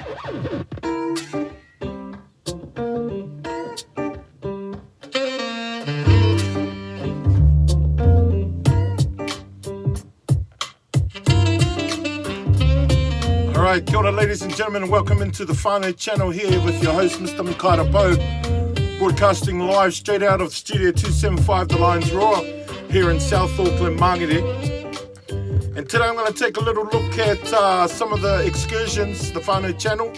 Alright, kia ora ladies and gentlemen, and welcome into the Whanau Channel here with your host Mr. Mikaira Bo, broadcasting live straight out of Studio 275 The Lions Roar here in South Auckland, Mangere. And today I'm going to take a little look at some of the excursions, the Whanau Channel.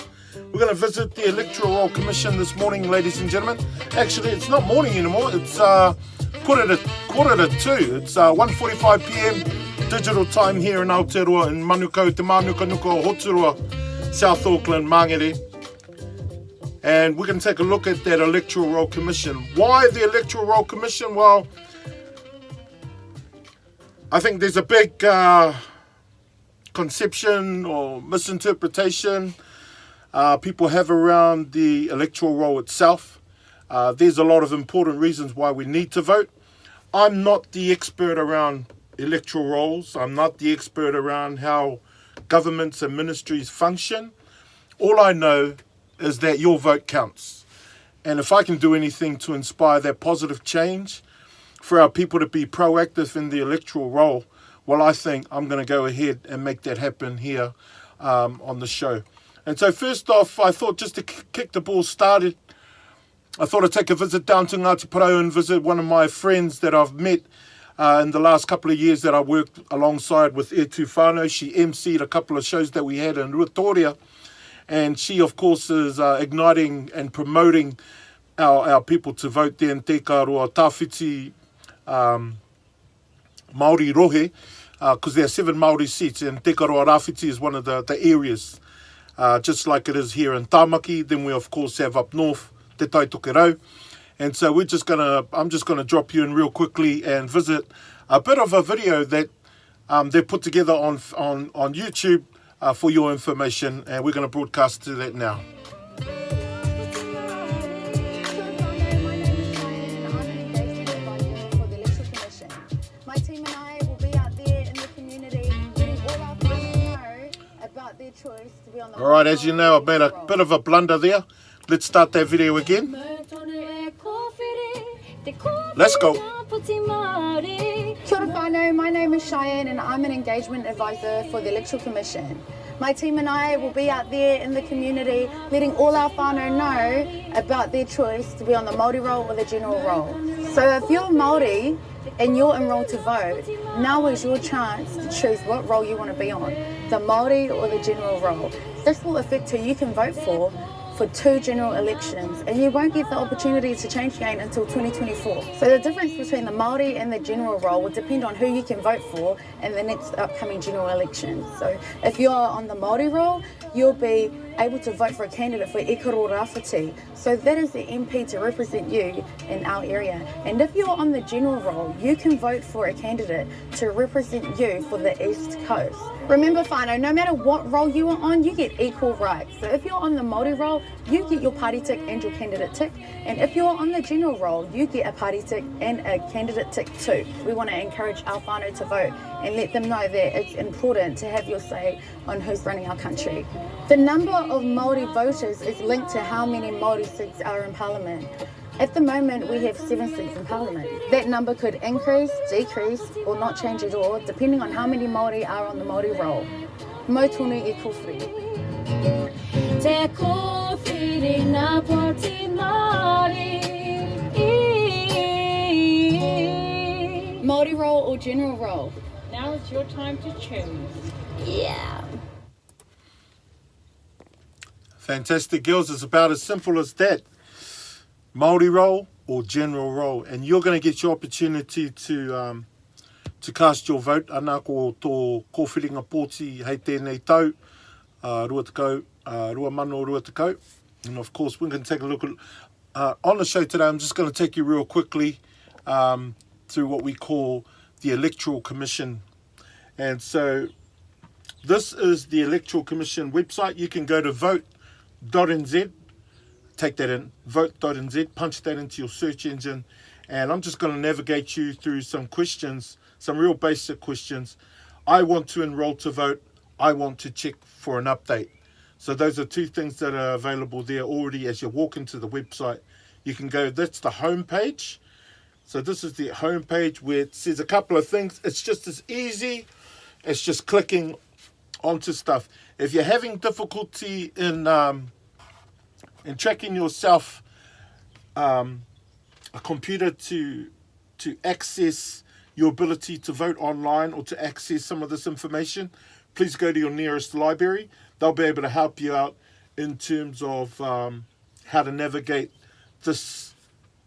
We're going to visit the Electoral Commission this morning, ladies and gentlemen. Actually, it's not morning anymore, it's quarter to 2. It's 1:45 p.m. digital time here in Aotearoa in Manukau, Te Manuka-nuka Hoturua, South Auckland, Mangere. And we're going to take a look at that Electoral Roll Commission. Why the Electoral Roll Commission? Well, I think there's a big conception or misinterpretation people have around the electoral roll itself. There's a lot of important reasons why we need to vote. I'm not the expert around electoral rolls. I'm not the expert around how governments and ministries function. All I know is that your vote counts. And if I can do anything to inspire that positive change for our people to be proactive in the electoral roll, well, I think I'm going to go ahead and make that happen here on the show. And so first off, I thought just to kick the ball started, I thought I'd take a visit down to Ngāti Porou and visit one of my friends that I've met in the last couple of years that I worked alongside with Whanau. She emceed a couple of shows that we had in Ruatoria. And she, of course, is igniting and promoting our people to vote there in Te Karoa Tawhiti Māori Rohe, because there are 7 Māori seats, and Te Karoa Rāwhiti is one of the areas, just like it is here in Tāmaki. Then we, of course, have up north, Te Taitokerau. And so I'm just gonna drop you in real quickly and visit a bit of a video that they put together on YouTube for your information, and we're going to broadcast to that now. My team and I will be out there in the community letting all our friends know about their choice to be on the. All right, as you know, I've made a bit of a blunder there. Let's start that video again. Let's go. Kia ora whanau, my name is Cheyenne and I'm an engagement advisor for the Electoral Commission. My team and I will be out there in the community letting all our whanau know about their choice to be on the Māori roll or the general roll. So if you're Māori and you're enrolled to vote, now is your chance to choose what role you want to be on, the Māori or the general roll. This will affect who you can vote for 2 general elections, and you won't get the opportunity to change again until 2024. So the difference between the Māori and the general roll will depend on who you can vote for in the next upcoming general elections. So if you're on the Māori roll, you'll be able to vote for a candidate for Ekaro Rāwhiti. So that is the MP to represent you in our area. And if you're on the general roll, you can vote for a candidate to represent you for the East Coast. Remember, whanau, no matter what role you are on, you get equal rights. So if you're on the Māori roll, you get your party tick and your candidate tick. And if you're on the general roll, you get a party tick and a candidate tick too. We want to encourage our whanau to vote and let them know that it's important to have your say on who's running our country. The number of Māori voters is linked to how many Māori seats are in Parliament. At the moment, we have 7 seats in Parliament. That number could increase, decrease, or not change at all, depending on how many Māori are on the Māori roll. Mo tonu I kōwhiri. Te kōwhiri nā poti Māori. Māori roll or general roll? Now it's your time to choose. Yeah. Fantastic, girls. It's about as simple as that. Māori roll or general roll, and you're going to get your opportunity to cast your vote. Anā ko tō kōwhiringa pōti hei tēnei tau, rua tekau, rua mano rua tekau. And of course, we can take a look at, on the show today, I'm just going to take you real quickly through what we call the Electoral Commission. And so this is the Electoral Commission website. You can go to vote.nz, take that in, vote.nz, punch that into your search engine, and I'm just going to navigate you through some questions, some real basic questions. I want to enroll to vote. I want to check for an update. So those are two things that are available there already as you walk into the website. You can go, that's the home page. So this is the home page where it says a couple of things. It's just as easy as just clicking onto stuff. If you're having difficulty in tracking yourself, a computer to access your ability to vote online or to access some of this information, please go to your nearest library. They'll be able to help you out in terms of how to navigate this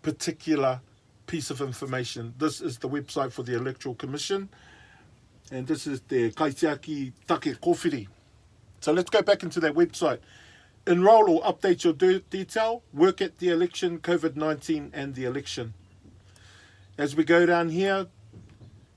particular piece of information. This is the website for the Electoral Commission, and this is the Kaitiaki Take Kōwhiri. So let's go back into that website. Enroll or update your detail, work at the election, COVID-19 and the election. As we go down here,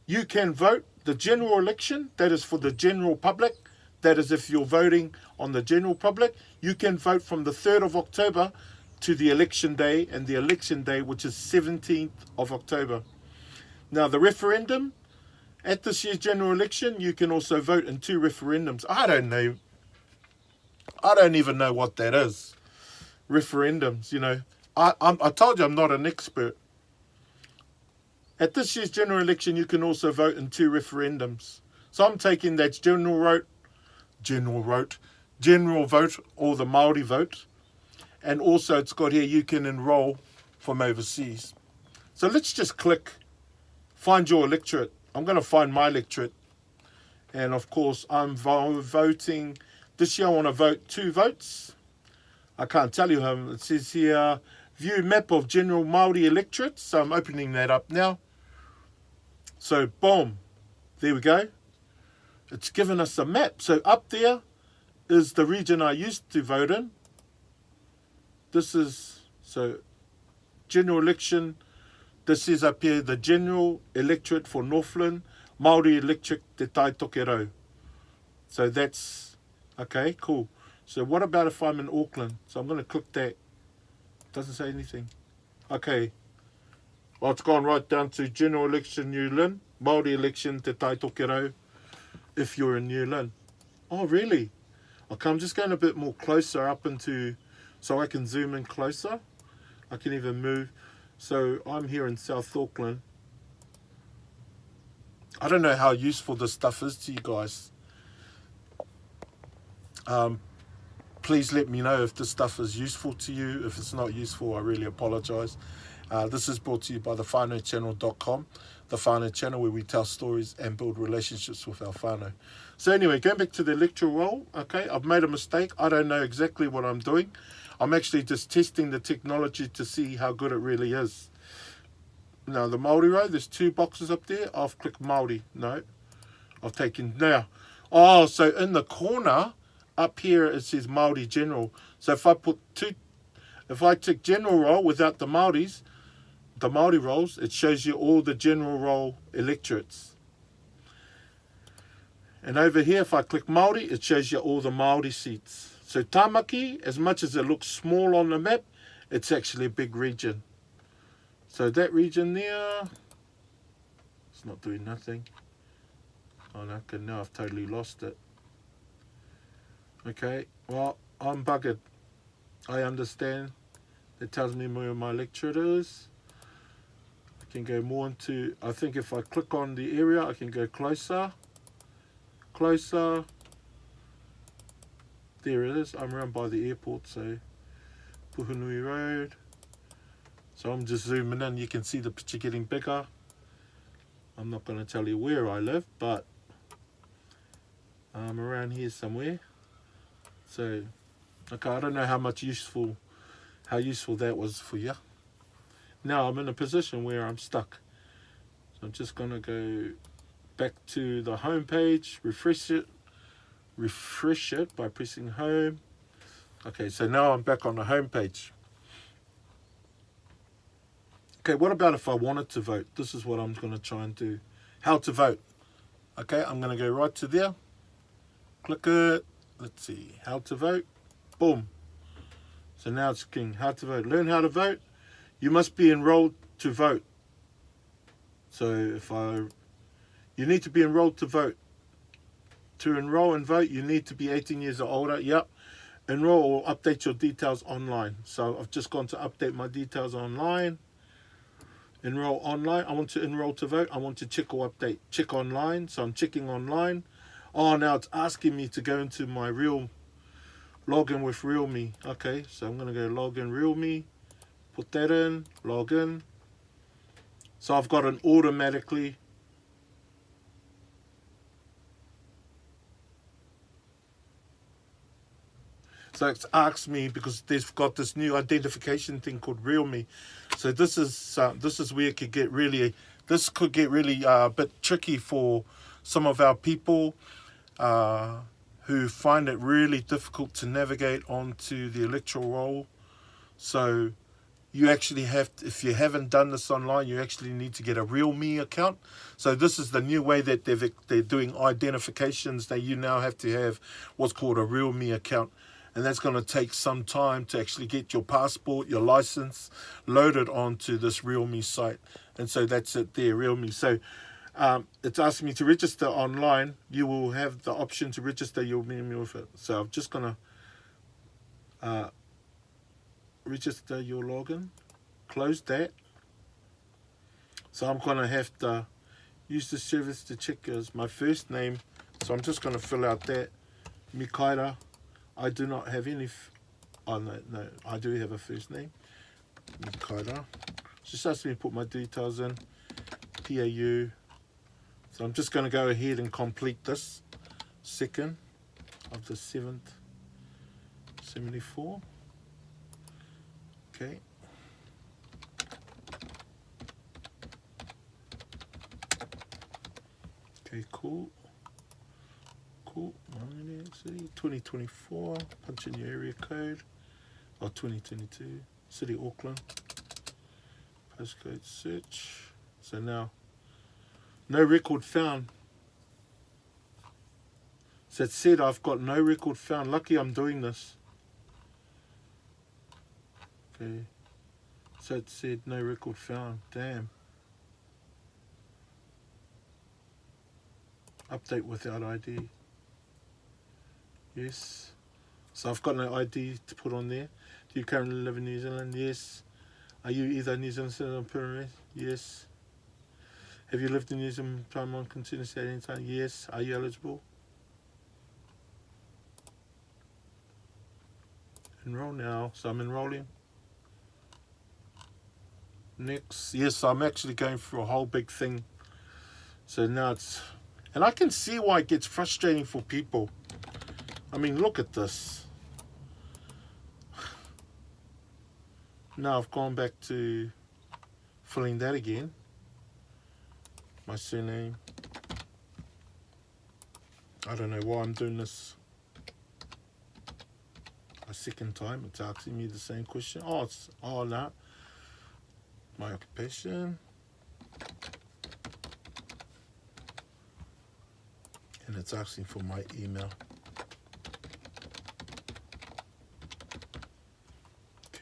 you can vote. The general election, that is for the general public. That is if you're voting on the general public. You can vote from the 3rd of October to the election day, and the election day, which is 17th of October. Now, the referendum, at this year's general election, you can also vote in 2 referendums. I don't know. I don't even know what that is. Referendums, you know. I told you I'm not an expert. At this year's general election, you can also vote in 2 referendums. So I'm taking that general vote, or the Māori vote. And also it's got here, you can enroll from overseas. So let's just click, find your electorate. I'm going to find my electorate. And of course, I'm voting. This year I want to vote 2 votes. I can't tell you how. It says here, view map of general Māori electorate. So I'm opening that up now. So boom, there we go. It's given us a map. So up there is the region I used to vote in. This is, so general election. This is up here, the general electorate for Northland, Māori electorate Te Tai Tokerau. So that's, okay, cool. So what about if I'm in Auckland? So I'm going to click that. Doesn't say anything. Okay. Well, it's gone right down to general election New Lynn, Māori election Te Tai Tokerau, if you're in New Lynn. Oh, really? Okay, I'm just going a bit more closer up into, so I can zoom in closer. I can even move. So I'm here in South Auckland. I don't know how useful this stuff is to you guys. Please let me know if this stuff is useful to you. If it's not useful, I really apologise. This is brought to you by the whanauchannel.com, the Whanau Channel, where we tell stories and build relationships with our whanau. So anyway, going back to the electoral roll, okay, I've made a mistake. I don't know exactly what I'm doing. I'm actually just testing the technology to see how good it really is. Now, the Māori row, there's 2 boxes up there. I've clicked Māori. No, I've taken now. Oh, so in the corner up here, it says Māori General. So if I put if I tick General Roll without the Māoris, the Māori rolls, it shows you all the General Roll electorates. And over here, if I click Māori, it shows you all the Māori seats. So Tāmaki, as much as it looks small on the map, it's actually a big region. So that region there, it's not doing nothing. Oh no, okay, now I've totally lost it. Okay, well, I'm buggered. I understand. It tells me where my electorate is. I can go more into, I think if I click on the area, I can go closer. Closer. There it is. I'm around by the airport, so Puhunui Road. So I'm just zooming in. You can see the picture getting bigger. I'm not going to tell you where I live, but I'm around here somewhere. So, okay, I don't know how useful that was for you. Now I'm in a position where I'm stuck. So I'm just going to go back to the home page, refresh it by pressing home. Okay, so now I'm back on the home page. Okay, what about if I wanted to vote? This is what I'm going to try and do. How to vote. Okay, I'm going to go right to there. Click it. Let's see, how to vote. Boom. So now it's king, how to vote. Learn how to vote. You must be enrolled to vote. So you need to be enrolled to vote. To enroll and vote, you need to be 18 years or older. Yep. enroll or update your details online. So I've just gone to update my details online. Enroll online. I want to enroll to vote. I want to check or update. Check online. So I'm checking online. Oh, now it's asking me to go into my login with RealMe. Okay, so I'm going to go login RealMe. Put that in. Login. So I've got an automatically. So it's asked me because they've got this new identification thing called RealMe. So this is where it could get really, a bit tricky for some of our people who find it really difficult to navigate onto the electoral roll. So you actually have to, if you haven't done this online, you actually need to get a RealMe account. So this is the new way that they're doing identifications. That you now have to have what's called a RealMe account. And that's going to take some time to actually get your passport, your license loaded onto this RealMe site. And so that's it there, RealMe. So it's asking me to register online. You will have the option to register your RealMe with it. So I'm just going to register your login. Close that. So I'm going to have to use the service to check as my first name. So I'm just going to fill out that. Mikaira. I do not have any, no, I do have a first name, Mikaira. Just asked me to put my details in, PAU. So I'm just going to go ahead and complete this, 2nd of the 7th, 74. Okay. Okay, cool. Cool. 2024. Punch in your area code. 2022. City Auckland. Postcode search. So now, no record found. So it said I've got no record found. Lucky I'm doing this. Okay. So it said no record found. Damn. Update without ID. Yes. So I've got no ID to put on there. Do you currently live in New Zealand? Yes. Are you either New Zealand citizen or permanent? Yes. Have you lived in New Zealand time on continuously at any time? Yes. Are you eligible? Enroll now. So I'm enrolling. Next. Yes, I'm actually going through a whole big thing. So now it's... And I can see why it gets frustrating for people. I mean, look at this. Now I've gone back to filling that again. My surname. I don't know why I'm doing this a second time. It's asking me the same question. Oh no. My occupation. And it's asking for my email.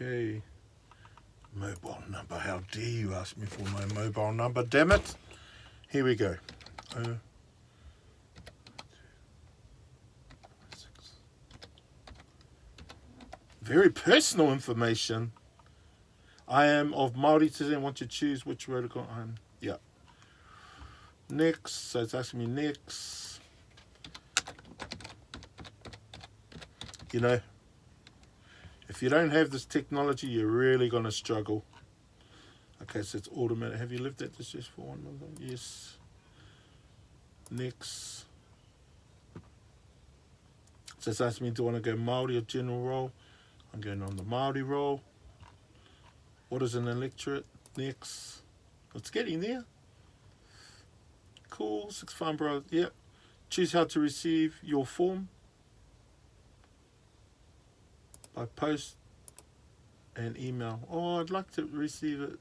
Okay, mobile number. How dare you ask me for my mobile number, damn it. Here we go. Very personal information. I am of Māori descent. Want to choose which protocol I'm. Yeah. Next. So it's asking me next. You know, if you don't have this technology, you're really going to struggle. Okay, so it's automatic. Have you lived at this just for 1 month? Yes. Next. So it's asking me, do I want to go Māori or general role? I'm going on the Māori role. What is an electorate? Next. It's getting there. Cool. 6 Farm Bros. Yep. Choose how to receive your form. By post and email. Oh, I'd like to receive it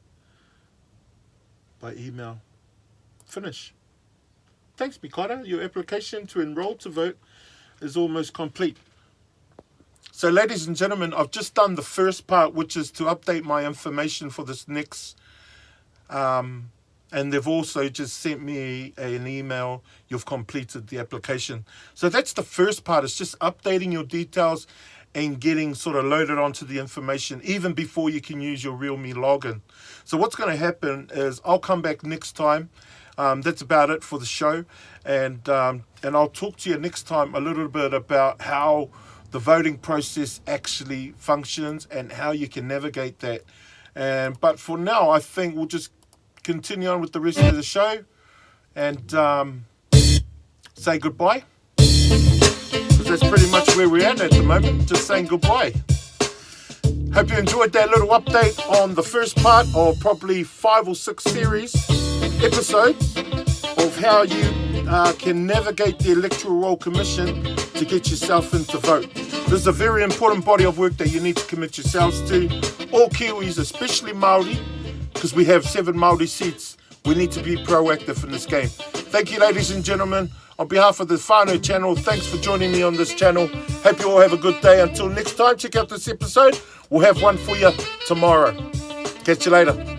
by email. Finish. Thanks, Mikaira. Your application to enroll to vote is almost complete. So, ladies and gentlemen, I've just done the first part, which is to update my information for this next. And they've also just sent me an email. You've completed the application. So that's the first part. It's just updating your details and getting sort of loaded onto the information even before you can use your RealMe login. So what's going to happen is I'll come back next time. That's about it for the show, and I'll talk to you next time a little bit about how the voting process actually functions and how you can navigate that. But for now, I think we'll just continue on with the rest of the show and say goodbye, because that's pretty much where we're at the moment, just saying goodbye. Hope you enjoyed that little update on the first part of probably 5 or 6 series episodes of how you can navigate the Electoral Roll Commission to get yourself in to vote. This is a very important body of work that you need to commit yourselves to. All Kiwis, especially Māori, because we have 7 Māori seats. We need to be proactive in this game. Thank you, ladies and gentlemen. On behalf of the Whanau Channel, thanks for joining me on this channel. Hope you all have a good day. Until next time, check out this episode. We'll have one for you tomorrow. Catch you later.